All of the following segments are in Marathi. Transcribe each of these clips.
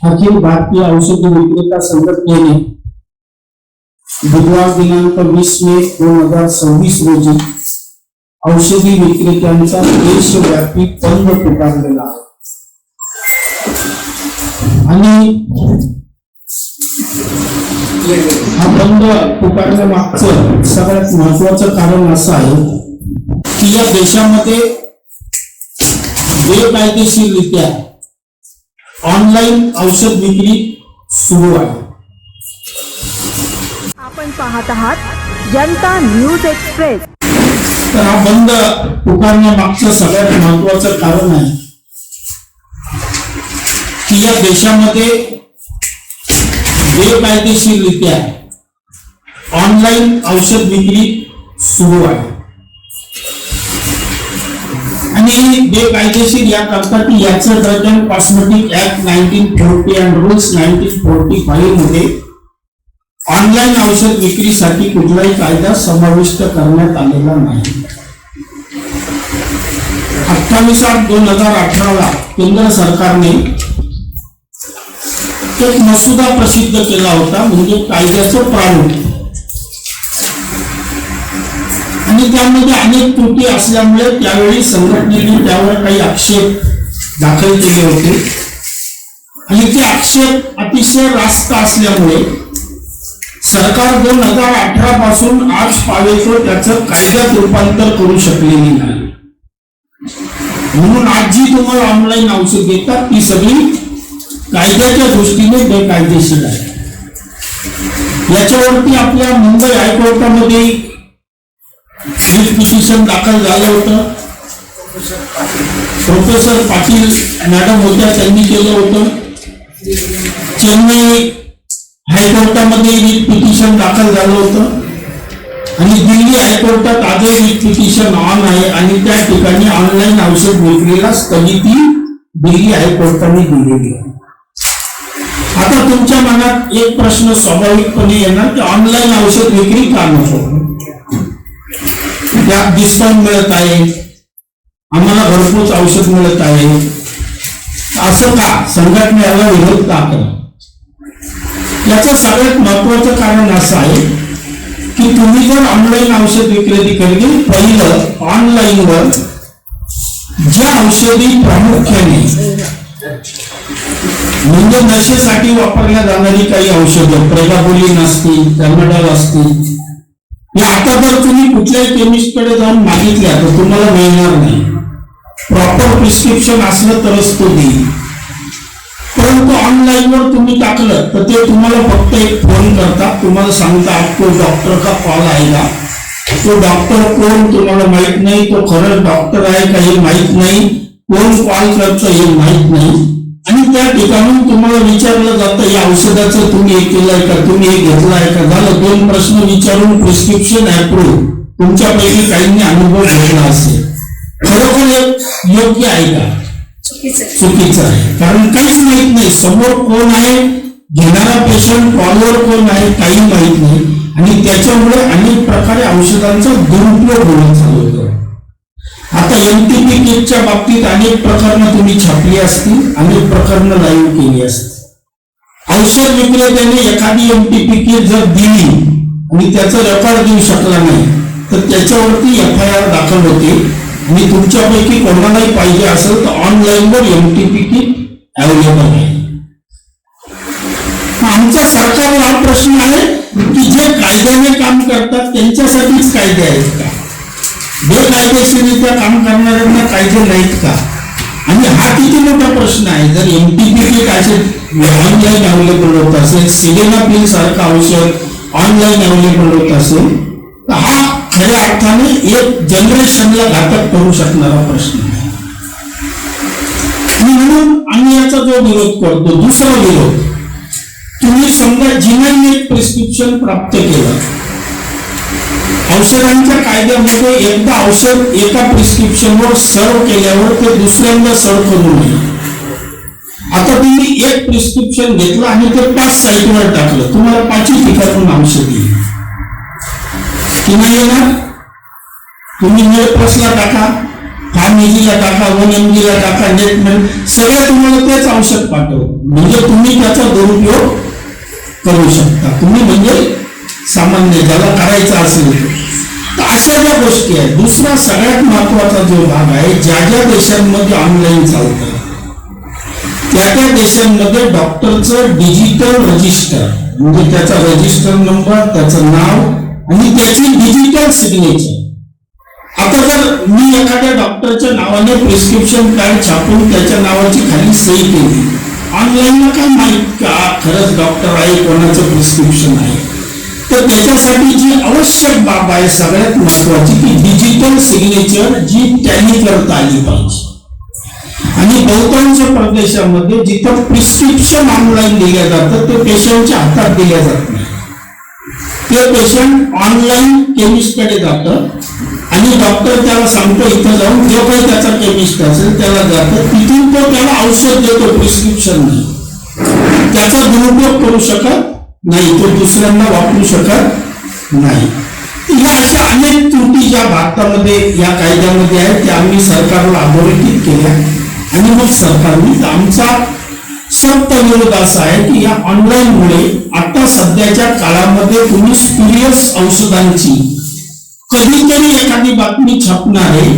अखिल भारतीय औषधी विक्रेता संघटनेने बुधवार दिनांक 20 मे 2026 रोजी औषधी विक्रेत्यांचा देशव्यापी बंद पुकारलेला आहे आणि हा बंद पुकारण्यामागचं सगळ्यात महत्वाचं कारण असं आहे की या देशामध्ये बेकायदेशीररित्या ऑनलाईन औषध विक्री सुरू आहे। आपण पाहत आहात जनता न्यूज एक्सप्रेस। तर हा बंद पुकारण्यामागचं सगळ्यात महत्वाचं कारण आहे की या देशामध्ये बेकायदेशीररित्या ऑनलाईन औषध विक्री सुरू आहे आणि बेकायदेशीर याकरता की याचं drug and cosmetic act 1940 and rules 1945 मध्ये ऑनलाईन औषध विक्रीसाठी कुठलाही कायदा समाविष्ट करण्यात आलेला नाही। 28/8/2018 ला केंद्र सरकारने एक मसुदा प्रसिद्ध केला होता, म्हणजे कायद्याचं प्रारूप, आणि त्यामध्ये अनेक त्रुटी असल्यामुळे त्यावेळी संघटनेने त्यावर काही आक्षेप दाखल केले होते आणि ते आक्षेप अतिशय रास्त असल्यामुळे सरकार 2018 पासून आज पावेतो त्याचं कायद्यात रूपांतर करू शकलेली नाही। म्हणून आज जी तुम्हाला ऑनलाईन औषध घेतात ती सगळी कायद्याच्या दृष्टीने बेकायदेशीर आहे। याच्यावरती आपल्या मुंबई हायकोर्टामध्ये रिट पिटिशन दाखल झालं होतं। प्रोफेसर पाटील मॅडम होत्या, त्यांनी केलं होतं। चेन्नई हायकोर्टामध्ये रिट पिटिशन दाखल झालं होतं आणि दिल्ली हायकोर्टात आजही रिट पिटिशन ऑन आहे आणि त्या ठिकाणी ऑनलाईन औषध विक्रीला स्थगिती दिल्ली हायकोर्टाने दिलेली आहे। आता तुमच्या मनात एक प्रश्न स्वाभाविकपणे येणार की ऑनलाईन औषध विक्री का नको? त्यात डिस्काउंट मिळत आहे, आम्हाला घरपोच औषध मिळत आहे, असं का? संघटना याला विरोध का करत? याचं सगळ्यात महत्वाचं कारण असं आहे की तुम्ही जर ऑनलाईन औषध विक्रेती केली, पहिलं ऑनलाईनवर ज्या औषधी प्रामुख्याने म्हणजे नशेसाठी वापरल्या जाणारी काही औषधं, प्रेगाबोलिन असतील, टर्मेडॉल असतील, या आता जर तुम्ही कुठल्याही केमिस्ट कडे जाऊन मागितल्या तर तुम्हाला मिळणार नाही। प्रॉपर प्रिस्क्रिप्शन असलं तरच तो देईल, परंतु ऑनलाईनवर तुम्ही टाकलं तर ते तुम्हाला फक्त एक फोन करतात, तुम्हाला सांगता आपको डॉक्टर का कॉल आएगा, तो डॉक्टर कोण तुम्हाला माहित नाही, तो खरंच डॉक्टर आहे का हे माहित नाही, कोण कॉल करतं हे माहित नाही, आणि त्या ठिकाणून तुम्हाला विचारलं जातं या औषधाचं तुम्ही हे केलंय का, तुम्ही हे घेतलंय का, झालं 2 प्रश्न विचारून प्रिस्क्रिप्शन अप्रूव्ह। तुमच्यापैकी काहींनी अनुभव घेतला असेल, खरोखर योग्य आहे का? चुकीचं आहे, कारण काहीच माहित नाही समोर कोण आहे, घेणारा पेशंट कॉलवर कोण आहे काही माहित नाही, आणि त्याच्यामुळे अनेक प्रकारे औषधांचा दुरुपयोग होणं चालू होतो। आता एमटीपी किटच्या बाबतीत अनेक प्रकरणं तुम्ही छापली असतील, अनेक प्रकरणं लाईव्ह केली असतील। औषध विक्रेत्याने एखादी एमटीपी किट जर दिली आणि त्याचं रेकॉर्ड देऊ शकला नाही तर त्याच्यावरती FIR दाखल होते, आणि तुमच्यापैकी कोणालाही पाहिजे असेल तर ऑनलाईनवर एमटीपी किट अवेलेबल आहे। आमच्या सरकारला हा प्रश्न आहे की जे कायद्याने काम करतात त्यांच्यासाठीच कायदे आहेत का? बेकायदेशीररित्या काम करणाऱ्यांना कायदे नाहीत का? आणि हा किती मोठा प्रश्न आहे। जर एमटीपी किट असे ऑनलाईन अवेलेबल होत असेल, सिलेनापिल सारखं औषध ऑनलाईन अवेलेबल होत असेल, तर हा खऱ्या अर्थाने एक जनरेशनला घातक करू शकणारा प्रश्न आहे। म्हणून आम्ही याचा जो विरोध करतो, दुसरा विरोध, तुम्ही समजा जिनाने एक प्रिस्क्रिप्शन प्राप्त केलं, औषधांच्या कायद्यामध्ये एकदा औषध एका प्रिस्क्रिप्शनवर सर्व केल्यावर ते दुसऱ्यांदा सर्व करू नये। आता तुम्ही एक प्रिस्क्रिप्शन घेतलं आणि ते 5 साईटवर टाकलं, तुम्हाला 5ही ठिकाणून औषध येईल की नाही येणार? तुम्ही मेल प्लसला टाका, फार्म ला टाका, 1 ला टाका, नेट सगळं तुम्हाला तेच औषध पाठव, म्हणजे तुम्ही त्याचा दुरुपयोग करू शकता. तुम्ही म्हणजे सामान्य ज्याला करायचा असेल तर अशा ज्या गोष्टी आहेत. दुसरा सगळ्यात महत्वाचा जो भाग आहे, ज्या ज्या देशांमध्ये ऑनलाईन चालतं त्या देशांमध्ये डॉक्टरचं डिजिटल रजिस्टर, म्हणजे त्याचा रजिस्टर नंबर, त्याचं नाव आणि त्याची डिजिटल सिग्नेचर. आता जर मी एखाद्या डॉक्टरच्या नावाने प्रिस्क्रिप्शन कार्ड छापून त्याच्या नावाची खाली सही केली, ऑनलाईनला काय माहित का खरंच डॉक्टर आहे, कोणाचं प्रिस्क्रिप्शन आहे. तर त्याच्यासाठी जी आवश्यक बाब आहे सगळ्यात महत्वाची ती डिजिटल सिग्नेचर जी टॅली करता आली पाहिजे. आणि बहुतांश प्रदेशामध्ये जिथं प्रिस्क्रिप्शन ऑनलाईन दिल्या जातं ते पेशंटच्या हातात दिल्या जात नाही. ते पेशंट ऑनलाईन केमिस्टकडे जातं आणि डॉक्टर त्याला सांगतो इथं जाऊन जो काही त्याचा केमिस्ट असेल त्याला जातं, तिथून तो त्याला औषध देतो प्रिस्क्रिप्शन नाही. त्याचा दुरुपयोग करू शकत नाही, तो दुसऱ्यांना वापरू शकत नाही. या अशा अनेक त्रुटी ज्या भारतामध्ये या कायद्यामध्ये आहेत त्या आम्ही सरकारला अधोरेखित केल्या आणि मग सरकारने आमचा सक्त विरोध असा आहे की या ऑनलाईन मुळे आता सध्याच्या काळामध्ये तुम्ही स्पिरियस औषधांची कधीतरी एखादी बातमी छापणार आहे.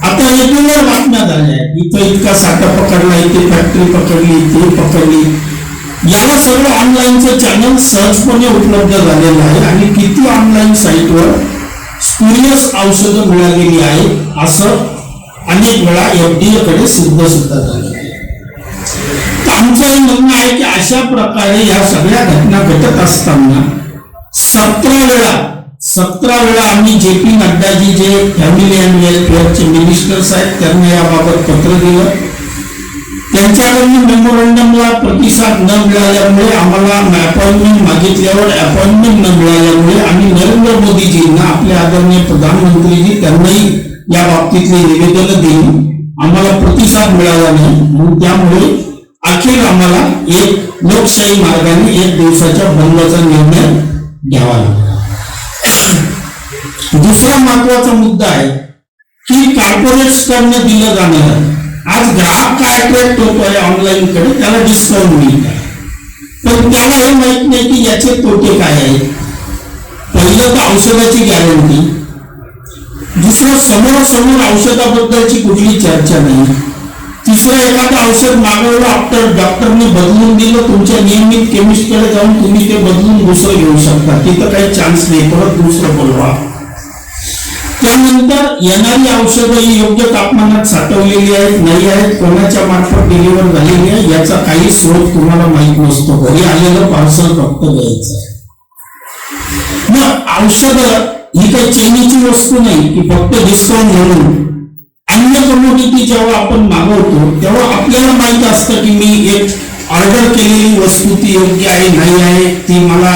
आता रेग्युलर बातम्या झाल्या आहेत, इथं इतका साठा पकडला, इथे फॅक्टरी पकडली, इथे पकडली. याला सगळं ऑनलाईनचं चॅनल सहजपणे उपलब्ध झालेलं आहे आणि किती ऑनलाईन साईटवर स्पिरियस औषधं मिळालेली आहेत असं अनेक वेळा FDA कडे सिद्ध सुद्धा झालेलं आहे. आमचं हे म्हणणं आहे की अशा प्रकारे या सगळ्या घटना घटत असताना 17 वेळा आम्ही JP नड्डाजी जे फॅमिली अँड वेलफेअरचे मिनिस्टर्स आहेत त्यांना याबाबत पत्र दिलं. त्यांच्याकडून मेमोरंडमला प्रतिसाद न मिळाल्यामुळे आम्हाला अपॉइंटमेंट मागितल्यावर अपॉइंटमेंट न मिळाल्यामुळे आम्ही नरेंद्र मोदीजींना, आपले आदरणीय प्रधानमंत्रीजी त्यांनाही या बाबतीतले निवेदन दिली. आम्हाला प्रतिसाद मिळाला नाही म्हणून त्यामुळे अखेर आम्हाला एक लोकशाही मार्गाने 1 दिवसाच्या बंदचा निर्णय घ्यावा लागला. दुसरा महत्वाचा मुद्दा आहे की कॉर्पोरेट्सकडनं दिलं जाणार. आज ग्राहक काय अट्रॅक्ट होतोय ऑनलाईन कडे, त्याला डिस्काउंट मिळत आहे, पण त्याला हे माहित नाही की याचे तोटे काय आहेत. पहिलं तर औषधाची गॅरंटी, दुसरं समोरासमोर औषधाबद्दलची कुठली चर्चा नाही, तिसरं एखादं औषध मागवलं आफ्टर डॉक्टरने बदलून दिलं, तुमच्या नियमित केमिस्टकडे जाऊन तुम्ही ते बदलून दुसरं घेऊ शकता, तिथं काही चान्स नाही, परत दुसरं बोलवा. त्यानंतर येणारी औषधं ही योग्य तापमानात साठवलेली आहेत नाही आहेत, कोणाच्या मार्फत डिलिव्हर झालेली आहे याचा काही स्रोत तुम्हाला माहित नसतो. घरी आलेलं पार्सल फक्त घ्यायचं. मग औषधं ही काही चैनीची वस्तू नाही की फक्त डिस्काउंट म्हणून. अन्य कमोडिटी जेव्हा आपण मागवतो तेव्हा आपल्याला माहित असतं की मी एक ऑर्डर केलेली वस्तू ती योग्य आहे नाही आहे, ती मला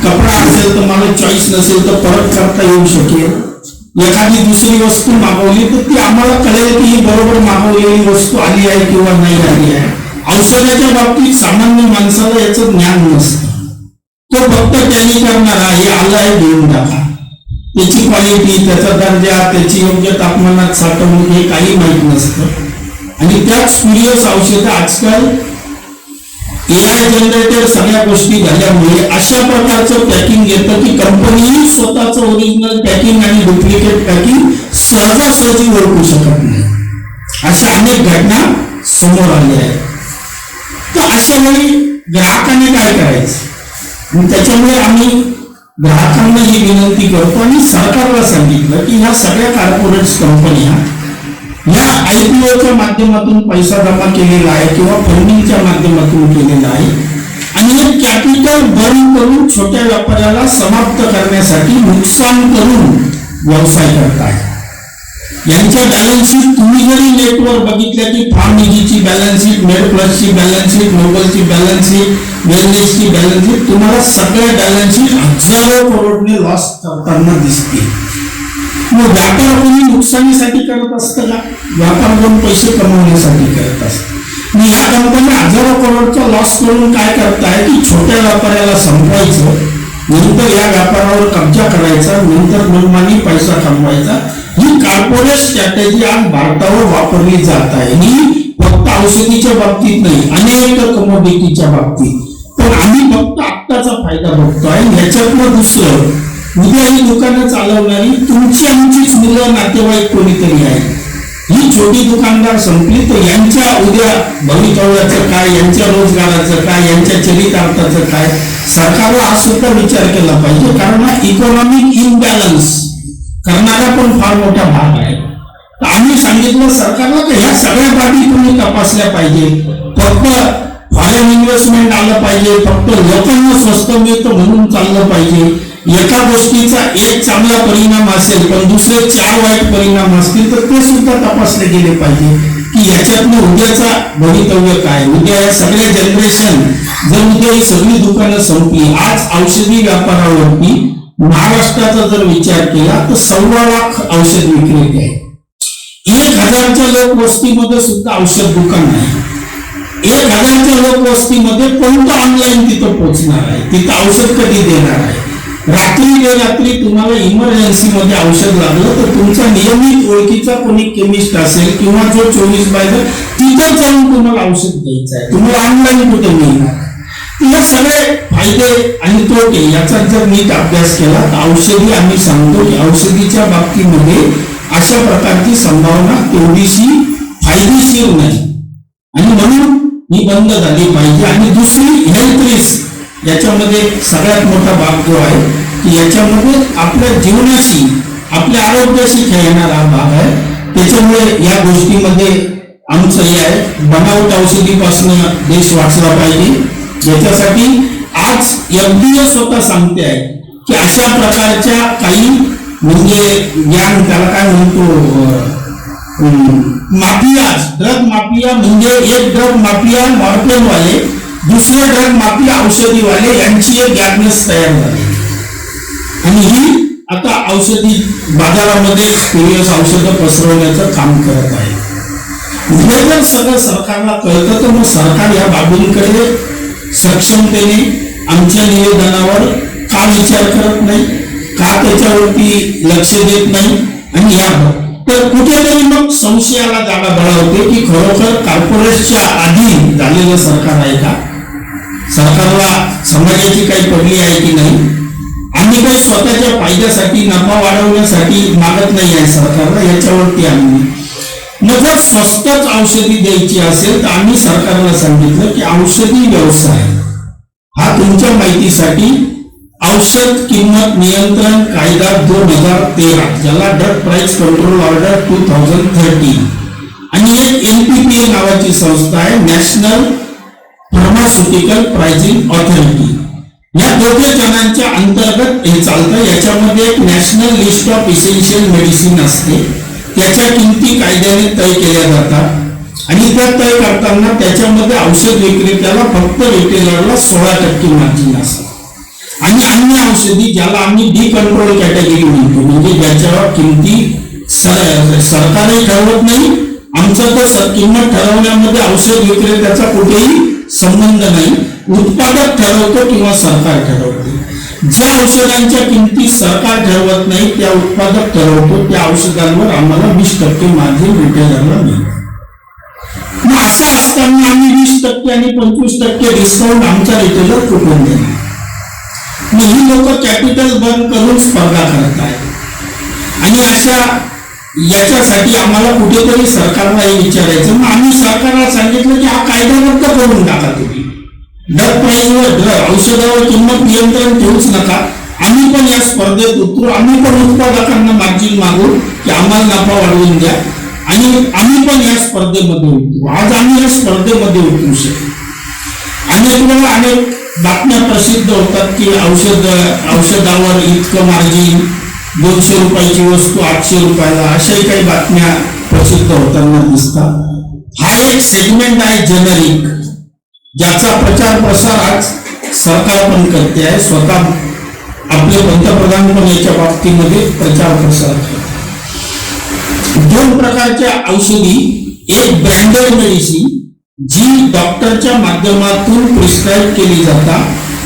कपडा असेल तर मला चॉईस नसेल तर परत करता येऊ शकेल. एखादी दुसरी वस्तू मागवली तर ती आम्हाला कळेल की ही बरोबर मागवलेली वस्तू आली आहे किंवा नाही आली आहे. औषधाच्या बाबतीत सामान्य माणसाला याचं ज्ञान नसतं. तो फक्त त्यांनी करणारा हे आलं आहे घेऊन टाका, त्याची क्वालिटी, त्याचा दर्जा, त्याची योग्य तापमानात साठवणूक हे काही माहीत नसतं. आणि त्यात स्पिरियस औषधं आजकाल AI जनरेटेड सगळ्या गोष्टी झाल्यामुळे अशा प्रकारचं पॅकिंग येतं की कंपनी स्वतःचं ओरिजिनल पॅकिंग आणि डुप्लिकेट पॅकिंग सहजासहजी ओळखू शकत नाही. अशा अनेक घटना समोर आल्या आहेत. तर अशा वेळी ग्राहकाने काय करायचं, त्याच्यामुळे आम्ही ग्राहकांना ही विनंती करतो आणि सरकारला सांगितलं की ह्या सगळ्या कॉर्पोरेट कंपन्या ह्या IPOच्या माध्यमातून पैसा जमा केलेला आहे किंवा फंडिंगच्या माध्यमातून केलेला आहे आणि हे कॅपिटल बर्न करून छोट्या व्यापाऱ्याला समाप्त करण्यासाठी नुकसान करून व्यवसाय करताय. यांच्या बॅलन्स शीट तुम्ही जरी नेटवर बघितल्या की फार्म ची बॅलन्स शीट, मेड प्लसची बॅलन्स शीट, नोबलची बॅलन्स शीट, वेलनेसची बॅलन्स शीट, तुम्हाला सगळ्या बॅलन्स शीट हजारो करोडने लॉस करताना दिसते. मग व्यापार कोणी नुकसानीसाठी करत असतं का? व्यापार कोण पैसे कमवण्यासाठी करत असत. मी या कंपन्या हजारो करोडचा लॉस करून काय करताय की छोट्या व्यापाऱ्याला संपवायचं, नंतर या व्यापारावर कब्जा करायचा, नंतर मनमानी पैसा कमवायचा ही कॉर्पोरेट स्ट्रॅटेजी आज भारतावर वापरली जात आहे. ही फक्त औषधीच्या बाबतीत नाही, अनेक कमोडिटीच्या बाबतीत. पण आम्ही फक्त आत्ताचा फायदा बघतोय. ह्याच्यातलं दुसरं, उद्या ही दुकानं चालवणारी तुमची आमचीच मुलं, नातेवाईक कोणीतरी आहे. ही छोटी दुकानदार संपली तर यांच्या उद्या भवितव्याचं काय, यांच्या रोजगाराचं काय, यांच्या चरितार्थाचं काय, सरकारला हा सुद्धा विचार केला पाहिजे. कारण हा इकॉनॉमिक इम्बॅलन्स करणारा पण फार मोठा भाग आहे. तर आम्ही सांगितलं सरकारला की ह्या सगळ्या बाबी तुम्ही तपासल्या पाहिजे. फक्त फॉरेन इन्व्हेस्टमेंट आलं पाहिजे, फक्त लोकांना स्वस्त मिळतं म्हणून चाललं पाहिजे. एका गोष्टीचा एक चांगला परिणाम असेल पण दुसरे 4 वाईट परिणाम असतील तर ते सुद्धा तपासले गेले पाहिजे की याच्यातनं उद्याचा भवितव्य काय. उद्या या सगळ्या जनरेशन जर उद्या ही सगळी दुकानं संपली, आज औषधी व्यापारावरती महाराष्ट्राचा जर विचार केला तर 1.25 लाख औषध विक्रेते आहेत. 1000च्या लोकवस्तीमध्ये सुद्धा औषध दुकान आहे. 1000च्या लोकवस्तीमध्ये कोणतं ऑनलाईन तिथं पोहोचणार आहे, तिथं औषध कधी देणार आहे. रात्री बेरात्री तुम्हाला इमर्जन्सी मध्ये औषध लागलं तर तुमचा नियमित ओळखीचा कोणी केमिस्ट असेल किंवा जो 24/7 तिथं जाऊन तुम्हाला औषध द्यायचं आहे. तुम्हाला ऑनलाईन कुठे मिळणार. हे सगळे फायदे आणि तोटे याचा जर नीट अभ्यास केला तर औषधी आम्ही सांगतो की औषधीच्या बाबतीमध्ये अशा प्रकारची संभावना तेवढीशी फायदेशीर नाही आणि म्हणून ही बंद झाली पाहिजे. आणि दुसरी हेल्थ रिस्क याच्यामध्ये सगळ्यात मोठा भाग जो आहे की याच्यामध्ये आपल्या जीवनाशी, आपल्या आरोग्याशी खेळणारा भाग आहे. त्याच्यामुळे या गोष्टीमध्ये आमचं हे आहे, बनावट औषधीपासून देश वाचला पाहिजे. याच्यासाठी आज FDA स्वतः सांगते आहे की अशा प्रकारच्या काही म्हणजे ज्ञान त्याला काय म्हणतो, माफिया, ड्रग माफिया, म्हणजे एक ड्रग माफिया मॉर्फिनवाले, दुसरे ड्रग माफिया औषधीवाले यांची एक गॅपनेस तयार झाली आणि ही आता औषधी बाजारामध्ये स्पिरियस औषधं पसरवण्याचं काम करत आहे. हे जर सगळं सरकारला कळतं तर मग सरकार या बाबींकडे सक्षमतेने आमच्या निवेदनावर का विचार करत नाही, का त्याच्यावरती लक्ष देत नाही. आणि यावर तर कुठेतरी मग संशयाला जागा बळावते की खरोखर कॉर्पोरेटच्या अधीन झालेलं सरकार आहे का, सरकारला समाजाची काही पडली आहे की नाही. आम्ही काही स्वतःच्या फायद्यासाठी, नफा वाढवण्यासाठी मागत नाही आहे सरकारला. याच्यावरती आम्ही मग जर स्वस्तच औषधी द्यायची असेल तर आम्ही सरकारला सांगितलं की औषधी व्यवसाय हा तुमच्या माहितीसाठी औषध किंमत नियंत्रण कायदा 2013 ज्याला ड्रग प्राइस कंट्रोल ऑर्डर 2013 आणि एक NPPA नावाची संस्था आहे, नॅशनल फार्मास्युटिकल प्राइसिंग ऑथॉरिटी. या दोघे जणांच्या अंतर्गत हे चालतं. याच्यामध्ये एक national list of essential medicine असते, त्याच्या किमती कायद्याने तय केल्या जातात आणि त्या तय करताना त्याच्यामध्ये औषध विक्रेत्याला फक्त रिटेलरला 16% मार्जिन असतं आणि अन्य औषधी ज्याला आम्ही डी कंट्रोल कॅटेगरी म्हणतो, म्हणजे ज्याच्यावर किमती सरकारही ठरवत नाही, आमचं तर किंमत ठरवण्यामध्ये औषध विक्रेत्याचा कुठेही संबंध नाही, उत्पादक ठरवतो किंवा सरकार ठरवते. ज्या औषधांच्या किमती सरकार ठरवत नाही त्या उत्पादक ठरवतो, त्या औषधांवर आम्हाला 20% मार्जिन रिटेलरला मिळतं. मग असं असताना आम्ही 20% आणि 25% डिस्काउंट आमच्या रिटेलर कुठून देणार. ही लोक कॅपिटल बर्न करून स्पर्धा करत आहेत आणि अशा याच्यासाठी आम्हाला कुठेतरी सरकारला हे विचारायचं. मग आम्ही सरकारला सांगितलं की हा कायदा रद्द करून टाका, तुम्ही ड्रग प्राइसवर, औषधावर किंमत नियंत्रण ठेवूच नका. आम्ही पण या स्पर्धेत उतरू, आम्ही पण उत्पादकांना मार्जिन मागू की आम्हाला नफा वाढवून द्या आणि आम्ही पण या स्पर्धेमध्ये उतरू. आज आम्ही या स्पर्धेमध्ये उतरू शकतो. अनेक बातम्या प्रसिद्ध होतात की औषधावर इतकं मार्जिन, 200 रुपयाची वस्तू 800 रुपयाला, अशाही काही बातम्या प्रसिद्ध होताना दिसतात. हा एक सेगमेंट आहे जेनरिक, ज्याचा प्रचार प्रसार आज सरकार पण करते आहे. स्वतः आपले पंतप्रधान पण याच्या बाबतीमध्ये प्रचार प्रसार करतात. 2 प्रकारच्या औषधी, एक ब्रँडेड मेडिसिन जी डॉक्टरच्या माध्यमातून प्रिस्क्राईब केली जातात,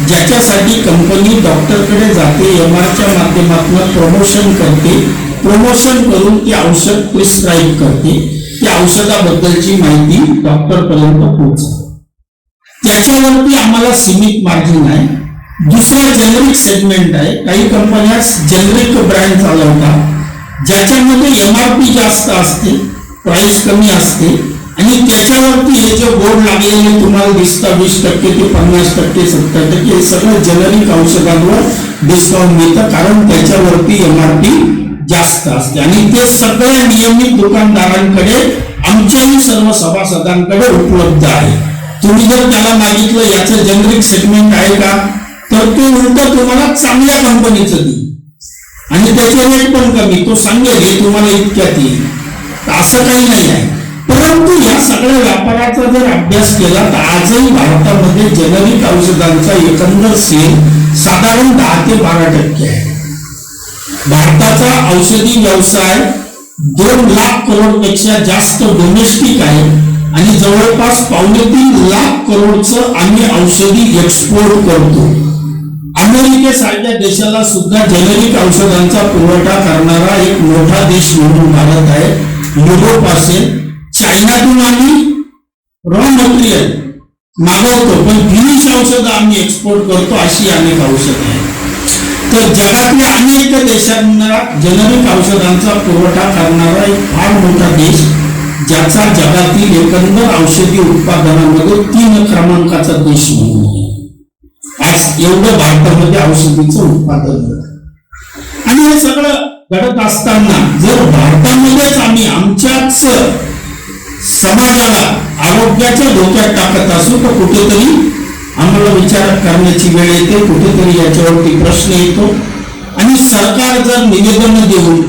ज्याच्यासाठी कंपनी डॉक्टरकडे जाते, MR च्या माध्यमातून प्रमोशन करते, प्रमोशन करून ती औषध प्रिस्क्राईब करते. त्या औषधाबद्दलची माहिती डॉक्टर पर्यंत पोहोचते. त्याच्यावरती आम्हाला सीमित मार्जिन आहे. दुसरा जेनरिक सेगमेंट आहे. काही कंपन्या जेनरिक ब्रँड चालवतात ज्याच्यामध्ये MRP जास्त असते, प्राइस कमी असते आणि त्याच्यावरती हे जे बोर्ड लागलेले तुम्हाला दिसतं 20% ते 50%, 70% हे सगळं जेनरिक औषधांवर डिस्काउंट मिळतं, कारण त्याच्यावरती MRP जास्त असते आणि ते सगळ्या नियमित दुकानदारांकडे आमच्याही सर्व सभासदांकडे उपलब्ध आहे. तुम्ही जर त्याला मागितलं याचं जेनरिक सेगमेंट आहे का, तर तो उलट तुम्हाला चांगल्या कंपनीचं देईल आणि त्याचे रेट पण कमी. तो सांगेल हे तुम्हाला इतक्यात येईल. असं काही नाही आहे. परंतु या सगळ्या व्यापाराचा जर अभ्यास केला तर आजही भारतामध्ये जेनरिक औषधांचा एकंदर सेल साधारण 10 ते 12% आहे. भारताचा औषधी व्यवसाय 2 लाख करोड पेक्षा जास्त डोमेस्टिक आहे आणि जवळपास 2.25 लाख करोडचं आम्ही औषधी एक्सपोर्ट करतो. अमेरिकेसारख्या देशाला सुद्धा जेनेरिक औषधांचा पुरवठा करणारा एक मोठा देश म्हणून भारत आहे. युरोप असेल, चायनातून आम्ही रॉ मटेरियल मागवतो पण फिनिश औषधं आम्ही एक्सपोर्ट करतो. अशी अनेक औषधं आहेत. तर जगातल्या अनेक देशांना जेनेरिक औषधांचा पुरवठा करणारा एक फार मोठा देश, ज्याचा जगातील एकंदर औषधी उत्पादनामध्ये 3 क्रमांकाचा देश म्हणून आज एवढं भारतामध्ये औषधीचं उत्पादन होतं. आणि हे सगळं घडत असताना जर भारतामध्येच आम्ही आमच्याच समाजाला आरोग्याच्या धोक्यात टाकत असू तर कुठेतरी आम्हाला विचार करण्याची वेळ येते. कुठेतरी याच्यावरती प्रश्न येतो आणि सरकार जर निवेदन देऊन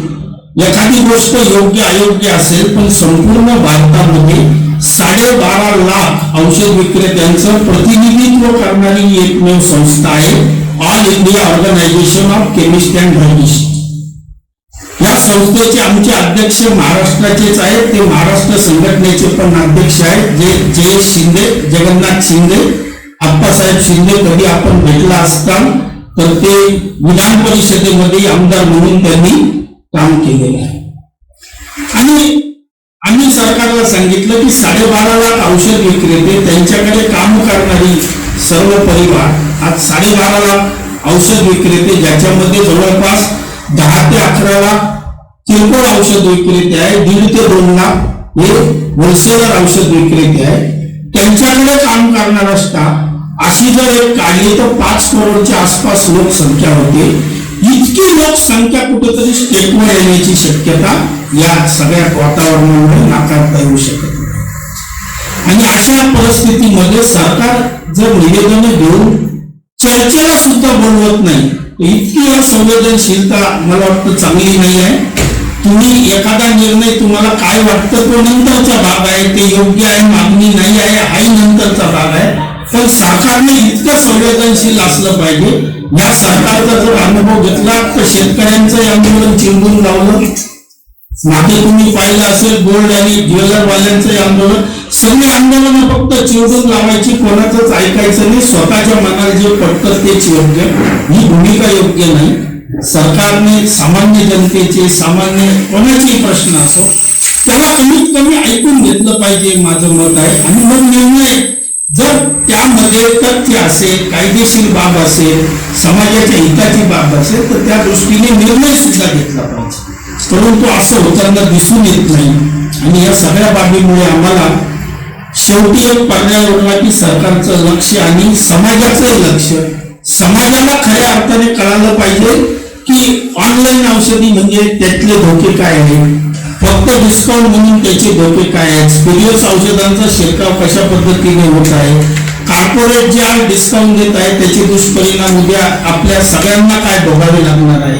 एखादी गोष्ट योग्य अयोग्य असेल पण संपूर्ण भारतामध्ये 12.5 लाख औषध विक्रेत्यांचं प्रतिनिधित्व करणारी एकमेव संस्था आहे all India organisation of chemist and druggist. या संस्थेचे आमचे अध्यक्ष महाराष्ट्राचेच आहेत. ते महाराष्ट्र संघटनेचे पण अध्यक्ष आहेत जे जयेश शिंदे, जगन्नाथ शिंदे, आप्पासाहेब शिंदे. कधी आपण भेटला असता तर ते विधान परिषदेमध्ये आमदार म्हणून त्यांनी काम केलेलं आहे. आणि आम्ही सरकारला सांगितलं की 12.5 लाख औषध विक्रेते त्यांच्याकडे काम करणारी सर्व परिवार आज 12.5 लाख औषध विक्रेते ज्याच्यामध्ये जवळपास 10 ते 11 लाख किरकोळ औषध विक्रेते आहे, 1.5 ते 2 लाख हे होलसेलर औषध विक्रेते आहे. त्यांच्याकडे काम करणारा स्टाफ अशी जर एक काढली तर 5 करोडच्या आसपास लोकसंख्या होते. इतकी लोकसंख्या कुठेतरी स्टेटवर येण्याची शक्यता या सगळ्या वातावरणामुळे नाकारता येऊ शकत नाही. आणि अशा परिस्थितीमध्ये सरकार जर निवेदन देऊन चर्चेला सुद्धा बोलवत नाही, इतकी असंवेदनशीलता मला वाटतं चांगली नाही आहे. तुम्ही एखादा निर्णय तुम्हाला काय वाटतं तो नंतरचा भाग आहे, ते योग्य आहे मागणी नाही आहे हाही नंतरचा भाग आहे. पण सरकारने इतकं संवेदनशील असलं पाहिजे. या सरकारचा जर अनुभव घेतला तर शेतकऱ्यांचं आंदोलन चिंबून लावलं. मागे तुम्ही पाहिलं असेल गोल्ड आणि ज्वेलरवाल्यांचं आंदोलन. सगळी आंदोलन फक्त चिवडून लावायची, कोणाचंच ऐकायचं नाही, स्वतःच्या मनाला जे पटतं तेच योग्य. ही भूमिका योग्य नाही. सरकारने सामान्य जनतेचे, सामान्य कोणाचेही प्रश्न असो त्याला कमीत कमी ऐकून घेतलं पाहिजे माझं मत आहे. आणि मग निर्णय जर त्यामध्ये तथ्य असेल, कायदेशीर बाब असेल, समाजाच्या हिताची बाब असेल तर त्या दृष्टीने निर्णय सुद्धा घेतला पाहिजे. परंतु असं होताना दिसून येत नाही. आणि या सगळ्या बाबीमुळे आम्हाला शेवटी एक पर्याय उरला की सरकारचं लक्ष आणि समाजाचं लक्ष. समाजाला खऱ्या अर्थाने कळालं पाहिजे की ऑनलाईन औषधी म्हणजे त्यातले धोके काय आहेत, फक्त डिस्काउंट म्हणून त्याचे धोके काय आहेत, स्पिरियस औषधांचा शिरकाव कशा पद्धतीने होत आहे, कॉर्पोरेट जे आज डिस्काउंट देत आहे त्याचे दुष्परिणाम उद्या आपल्या सगळ्यांना काय भोगावे लागणार आहे.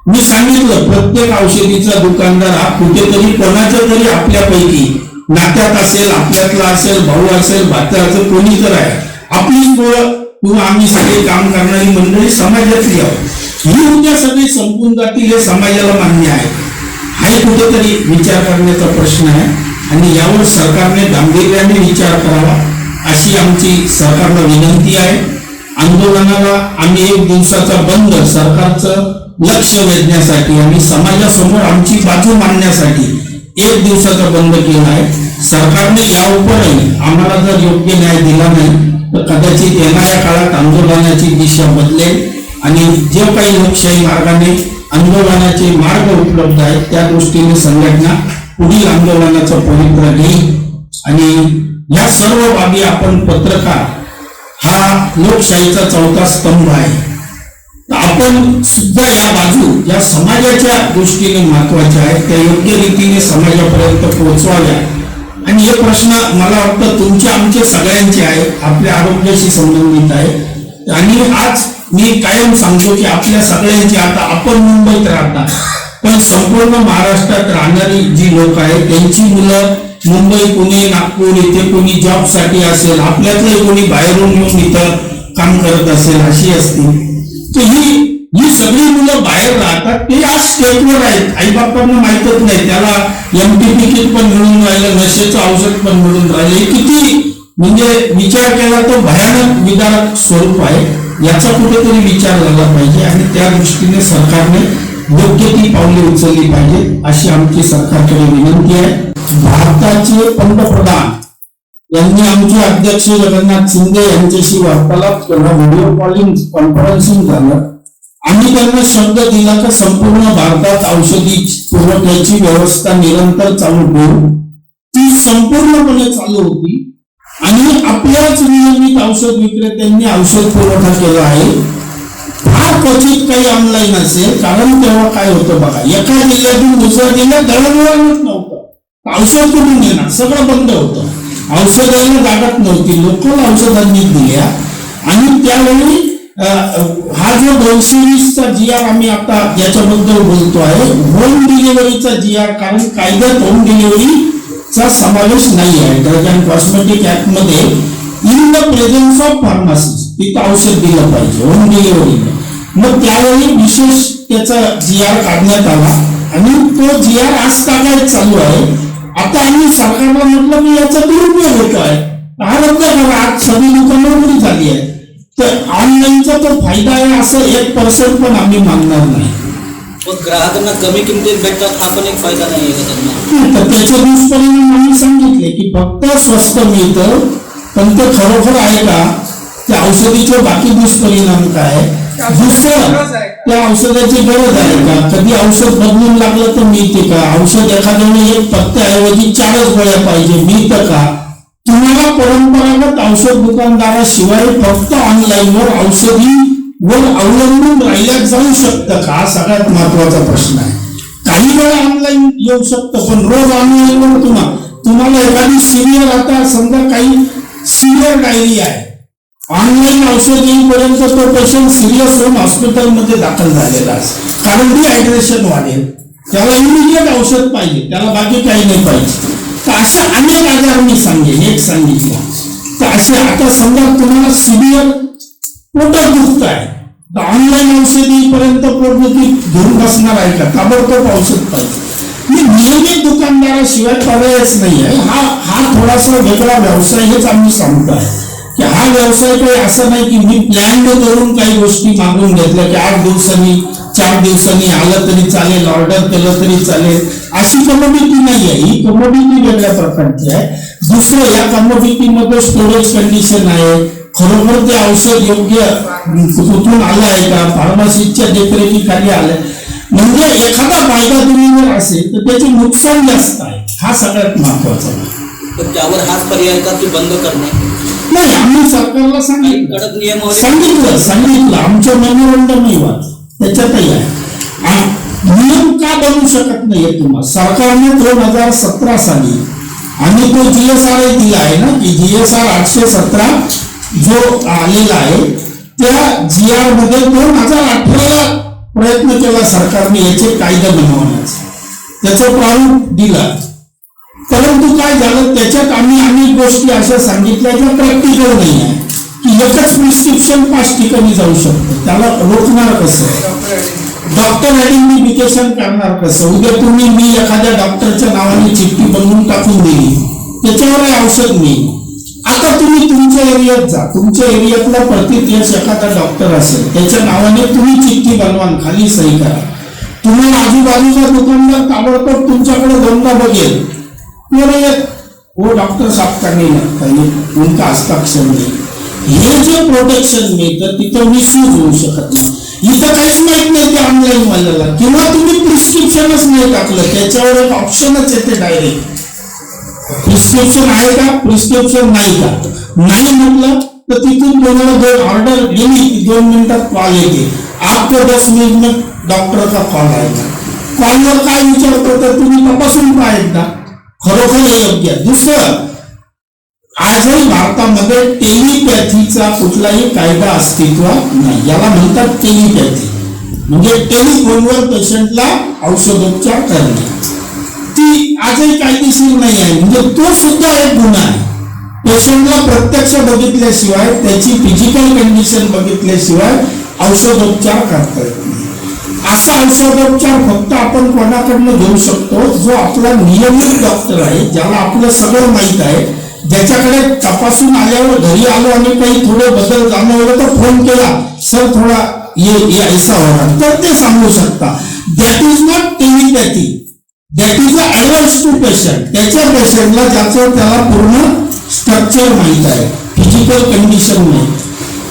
मी सांगितलं प्रत्येक औषधीचा दुकानदार हा कुठेतरी कोणाच्या तरी आपल्यापैकी नात्यात असेल, आपल्यातला असेल, भाऊ असेल, भाचा असेल, कोणी तर आहे. आपली किंवा आम्ही सगळे काम करणारी मंडळी समाजातली आहोत. ही उद्या सगळी संपून जातील हे समाजाला मान्य आहे. हाही कुठेतरी विचार करण्याचा प्रश्न आहे आणि यावर सरकारने गांभीर्याने विचार करावा अशी आमची सरकारला विनंती आहे. आंदोलनाला आम्ही 1 दिवसाचा बंद सरकारचं लक्ष वेधण्यासाठी आणि समाजासमोर आमची बाजू मांडण्यासाठी 1 दिवसाचा बंद केला आहे. सरकारने याउपरही आम्हाला जर योग्य न्याय दिला नाही तर कदाचित येणाऱ्या काळात आंदोलनाची दिशा बदलेल आणि जे काही लोकशाही मार्गाने आंदोलनाचे मार्ग उपलब्ध आहेत त्या दृष्टीने संघटना पुढील आंदोलनाचं पवित्र घेईल. आणि या सर्व बाबी आपण पत्रकार हा लोकशाहीचा चौथा स्तंभ आहे. आपण सुद्धा या बाजू या समाजाच्या दृष्टीने महत्वाच्या आहेत त्या योग्य रीतीने समाजापर्यंत पोहोचवाव्या. आणि हे प्रश्न मला वाटतं तुमचे आमचे सगळ्यांचे आहेत, आपल्या आरोग्याशी संबंधित आहे. आणि आज मी कायम सांगतो की आपल्या सगळ्यांची आता आपण मुंबईत राहता पण संपूर्ण महाराष्ट्रात राहणारी जी लोक आहेत त्यांची मुलं मुंबई पुणे नागपूर इथे कोणी जॉबसाठी असेल आपल्यातले कोणी बाहेरून येऊन इथं काम करत असेल अशी असतील तर ही सगळी मुलं बाहेर राहतात. ते आज स्टेटवर आहेत, आईबापांना माहितच नाही, त्याला एमटी किट पण मिळून राहिलं, नशेचं औषध पण मिळून राहिले. किती म्हणजे विचार केला तर भयानक विदारक स्वरूप आहे. याचा कुठेतरी विचार झाला पाहिजे आणि त्या दृष्टीने सरकारने योग्य ती पावले उचलली पाहिजे अशी आमची सरकारकडे विनंती आहे. भारताचे पंतप्रधान यांनी आमचे अध्यक्ष जगन्नाथ शिंदे यांच्याशी वार्तालाप केला, व्हिडिओ कॉलिंग कॉन्फरन्सिंग झालं. आम्ही त्यांना शब्द दिला की संपूर्ण भारतात औषधी पुरवठ्याची व्यवस्था निरंतर चालू ठेवू. ती संपूर्णपणे चालू होती आणि आपल्याच नियमित औषध विक्रेत्यांनी औषध पुरवठा केला आहे. फार क्वचित काही ऑनलाईन असेल कारण तेव्हा काय होतं बघा, एका जिल्ह्यातून दुसऱ्या जिल्ह्यात दळणवळणच नव्हतं, औषध कुठून येणार, सगळं बंद होतं, औषधाला जागत नव्हती, लोकल औषधांनी दिल्या. आणि त्यावेळी हा जो 220चा GR आम्ही आता याच्याबद्दल बोलतो आहे होम डिलिव्हरीचा GR, कारण कायद्यात होम डिलिव्हरीचा समावेश नाही आहे. ड्रग अँड कॉस्मेटिक ऍक्ट मध्ये in the presence of pharmacy तिथं औषध दिलं पाहिजे होम डिलिव्हरी. मग त्यावेळी विशेष त्याचा GR काढण्यात आला आणि तो GR आज तागायत चालू आहे. आता आम्ही सरकारला म्हटलं की याचा दुरुपयोग होतो आहे, हा रद्द करा. आज सगळी दुकानं उघडी झाली आहे तर ऑनलाईनचा तो फायदा आहे असं 1% पण आम्ही मानणार नाही. ग्राहकांना कमी किमतीत भेटतात हा पण एक फायदा नाही आहे त्यांना. तर त्याचे दुष्परिणाम आम्ही सांगितले की फक्त स्वस्त मिळतं पण ते खरोखर आहे का, त्या औषधीचे बाकी दुष्परिणाम काय, दुसरं त्या औषधाची गरज आहे का, कधी औषध बदलून लागलं तर मिळते का, औषध एखाद्याने 1 पत्त्याऐवजी 4च गोळ्या पाहिजे मिळतं का, तुम्हाला परंपरागत औषध दुकानदाराशिवाय फक्त ऑनलाईनवर औषधी वर अवलंबून राहिल्यात जाऊ शकतं का, हा सगळ्यात महत्वाचा प्रश्न आहे. काही वेळा ऑनलाईन येऊ शकतं पण रोज ऑनलाईनवर तुम्हाला एखादी सिनियर, आता समजा काही सिनियर डायरी आहे, ऑनलाईन औषध येईपर्यंत तो पेशंट सिरियस होऊन हॉस्पिटलमध्ये दाखल झालेला असतो कारण डिहायड्रेशन वाढेल, त्याला इमिडिएट औषध पाहिजे, त्याला बाकी काही नाही पाहिजे. तर अशा अनेक आजार मी सांगेन, एक सांगितलं तर असे आता समजा तुम्हाला सिव्हिअर पोटात दुखत आहे तर ऑनलाईन औषध येईपर्यंत पोटदुखी घेऊन बसणार आहे का, ताबडतोब औषध पाहिजे. नियमित दुकानदाराशिवाय पर्यायच नाही आहे. हा थोडासा वेगळा व्यवसाय हेच आम्ही सांगतो आहे की हा व्यवसाय काही असं नाही की मी प्लॅन करून काही गोष्टी मागून घेतल्या की 8 दिवसांनी 4 दिवसांनी आलं तरी चालेल, ऑर्डर केलं तरी चालेल, अशी कमोडिटी नाही आहे. ही कमोडिटी वेगळ्या प्रकारची आहे. दुसरं या कमोडिटी मध्ये स्टोरेज कंडिशन आहे, खरोखर ते औषध योग्य कुठून आलं आहे का, फार्मसीच्या देखरेखीखाली आलंय, म्हणजे एखादा फायदा तुम्ही जर असेल तर त्याचे नुकसान जास्त आहे, हा सगळ्यात महत्वाचा आहे. पण त्यावर हाच पर्याय का की बंद करणे नाही, आम्ही सरकारला कडक नियम सांगितलं आमचं मेमोरंडमही वाच त्याच्यातही आहे. नियम का बनवू शकत नाहीये तुम्हाला, सरकारने 2017 साली आणि तो GSR दिला आहे ना की GSR 817 जो आलेला आहे त्या GR मध्ये 2018ला प्रयत्न केला सरकारने याचे कायदे बनवण्याचा, त्याचा प्रारूप दिला. परंतु काय झालं त्याच्यात आम्ही अनेक गोष्टी अशा सांगितल्या ज्या प्रॅक्टिकल नाही आहे की एकच प्रिस्क्रिप्शन 5 ठिकाणी जाऊ शकतं, त्याला रोखणार कसं, डॉक्टर आयडेंटिफिकेशन करणार कसं. उद्या तुम्ही मी एखाद्या डॉक्टरच्या नावाने चिठ्ठी बनवून टाकून दिली त्याच्यावर औषध नाही, आता तुम्ही तुमच्या एरियात जा, तुमच्या एरियातला प्रतिक्रियश एखादा डॉक्टर असेल त्याच्या नावाने तुम्ही चिठ्ठी बनवा, खाली सही करा. तुम्हाला आजूबाजूचा दुकानदार ताबडतोब तुमच्याकडे दोनदा बघेल, वो डॉक्टर साहब का नहीं लगता, ये उनका हस्ताक्षर नाही. हे जे प्रोटेक्शन मिळतं तिथं मिसयूज होऊ शकत नाही. इथं काहीच माहित नाही ते ऑनलाईन वाल्याला, किंवा तुम्ही प्रिस्क्रिप्शनच नाही टाकलं, त्याच्यावर एक ऑप्शनच येते डायरेक्ट, प्रिस्क्रिप्शन आहे का, प्रिस्क्रिप्शन नाही का. नाही म्हटलं तर तिथून तुम्हाला ऑर्डर गेली की 2 मिनिटात कॉल येते, आपको 10 मिनिट में डॉक्टर का कॉल आएगा. कॉलवर काय विचारतो तर तुम्ही तपासून पहा एकदा खरोखर हे योग्य आहे. दुसरं, आजही भारतामध्ये टेलिपॅथीचा कुठलाही कायदा अस्तित्वात नाही. याला म्हणतात टेलिपॅथी, म्हणजे टेलिफोनवर पेशंटला औषधोपचार करणे. ती आजही कायदेशीर नाही आहे, म्हणजे तो सुद्धा एक गुन्हा आहे. पेशंटला प्रत्यक्ष बघितल्याशिवाय, त्याची फिजिकल कंडिशन बघितल्याशिवाय औषधोपचार करता येत नाही. असा औषधोपचार फक्त आपण कोणाकडनं घेऊ शकतो जो आपला नियमित डॉक्टर आहे, ज्याला आपलं सगळं माहित आहे, ज्याच्याकडे तपासून आल्यावर घरी आलो आणि काही थोडे बदल जाणवले तर फोन केला, सर थोडा ये ऐसा हो रहा, तर ते सांगू शकता. That is not telepathy, that is a advice to patient. त्याच्या पेशंटला ज्याचं त्याला पूर्ण स्ट्रक्चर माहित आहे, फिजिकल कंडिशन माहित,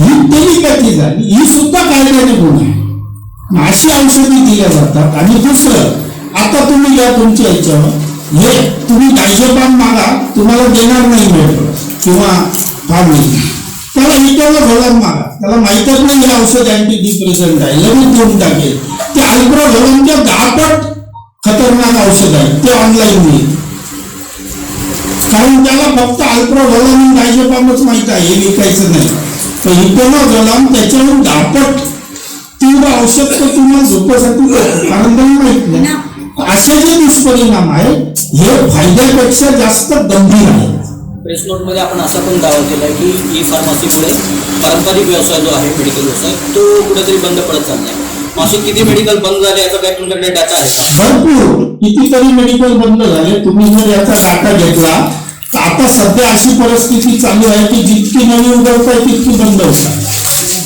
ही टेलिपॅथी झाली. ही सुद्धा कायद्याने गुन्हा आहे. अशी औषधी दिल्या जातात. आणि दुसरं, आता तुम्ही या तुमच्या याच्यावर हे तुम्ही डायजेपाम मागा, तुम्हाला देणार नाही मेडिकल किंवा फार्मसी. त्याला इटोलोझोलम मागा, त्याला माहितच नाही हे औषध अँटी डिप्रेसंट आहे, लगेच देऊन टाकेल. ते अल्प्रोझोलमच्या 10 पट खतरनाक औषध आहे, ते ऑनलाईन मिळेल, कारण त्याला फक्त अल्प्रोझोलम आणि डायजेपामच माहित आहे, हे विकायचं नाही. तर इटोलोझोलम त्याच्याहून 10 पट तीव्र औषध तर तुम्हाला झोपेसाठी देतो, कारण त्यांना माहित नाही. असे जे दुष्परिणाम आहेत हे फायद्यापेक्षा जास्त गंभीर आहेत. प्रेस नोट मध्ये आपण असा पण दावा केला की ई फार्मसीमुळे पारंपरिक व्यवसाय जो आहे मेडिकल व्यवसाय तो कुठेतरी बंद पडत चाललाय. असे किती मेडिकल बंद झाले याचा काही तुमच्याकडे डाटा आहे का? भरपूर, कितीतरी मेडिकल बंद झाले. तुम्ही जर याचा डाटा घेतला तर आता सध्या अशी परिस्थिती चालू आहे की जितकी नवी उघडताय तितकी बंद होतात.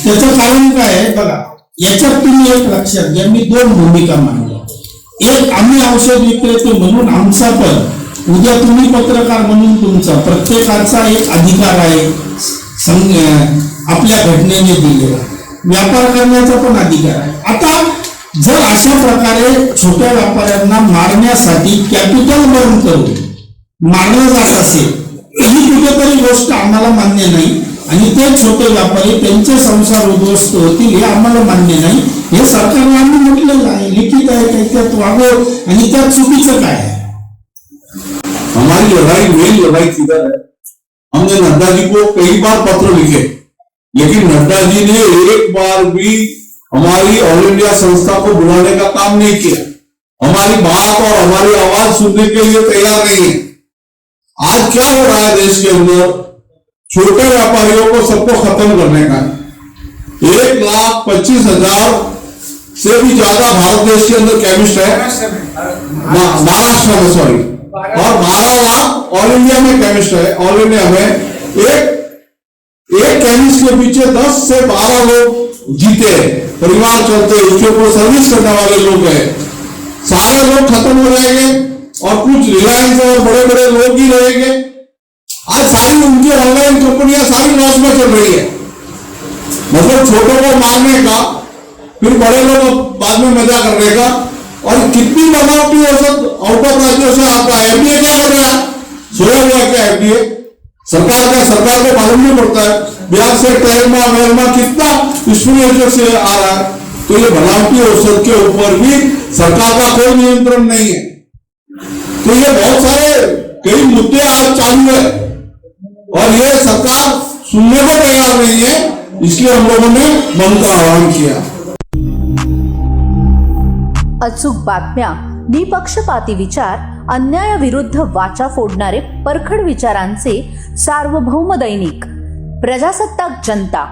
त्याचं कारण काय आहे बघा, याच्यात तुम्ही एक लक्षात घ्या, मी 2 भूमिका मांडल्या. एक, आम्ही औषध विक्रेते म्हणून आमचा पण, उद्या तुम्ही पत्रकार म्हणून तुमचा, प्रत्येकाचा एक अधिकार आहे आपल्या घटनेने दिलेला, व्यापार करण्याचा पण अधिकार आहे. आता जर अशा प्रकारे छोट्या व्यापाऱ्यांना मारण्यासाठी कॅपिटल बर्न करून मारलं जात असेल ही कुठेतरी गोष्ट आम्हाला मान्य नाही. आणि ते छोटे व्यापारी त्यांचे संसार उद्ध्वस्त होतील हे आम्हाला मान्य नाही. हे सरकारने आम्ही म्हटलेलं आहे, लिखित आहे, काही त्यात वागव आणि त्यात चुकीचं काय आहे. हमारी लड़ाई मेन लड़ाई किधर है? हमने नड्डा जी को कई बार पत्र लिखे, लेकिन नड्डा जी ने एक बार भी हमारी ऑल इंडिया संस्था को बुलाने का काम नहीं किया, हमारी बात और हमारी आवाज सुनने के लिए तैयार नहीं है. आज क्या हो रहा है देश के अंदर? छोटे व्यापारियों को सबको खत्म करने का 1,25,000 से भी ज्यादा भारत देश के अंदर केमिस्ट है, महाराष्ट्र में सॉरी, और 12 लाख ऑल इंडिया में केमिस्ट है. ऑल इंडिया में एक केमिस्ट के पीछे 10 से 12 लोग जीते, परिवार चलते, उसके ऊपर सर्विस करने वाले लोग हैं. सारे लोग खत्म हो जाएंगे और कुछ रिलायंस और बड़े बड़े लोग ही रहेंगे. आज सारी उनकी ऑनलाइन कंपनियां सारी लॉस में चल रही है. मतलब छोटों को मारने का, फिर बड़े लोग बाद में मजा करने का. और कितनी बनावटी औषध आउट ऑफ राज्यों से आता है. एफडीए क्या कर रहा है? सोया हुआ क्या एफडीए? सरकार को मालूम नहीं पड़ता है. बिहार से ट्रेलमा कितना स्पून से आ रहा है. तो ये बनावटी औषध के ऊपर भी सरकार का कोई नियंत्रण नहीं है. तो ये बहुत सारे कई मुद्दे आज चालू है और ये सरकार सुनने को तैयार नहीं है. इसलिए हम लोगों ने बंद का आह्वान किया. अचूक बातम्या, निपक्षपाती विचार, अन्यायाविरुद्ध वाचा फोडणारे परखड विचारांचे सार्वभौम दैनिक प्रजासत्ताक जनता.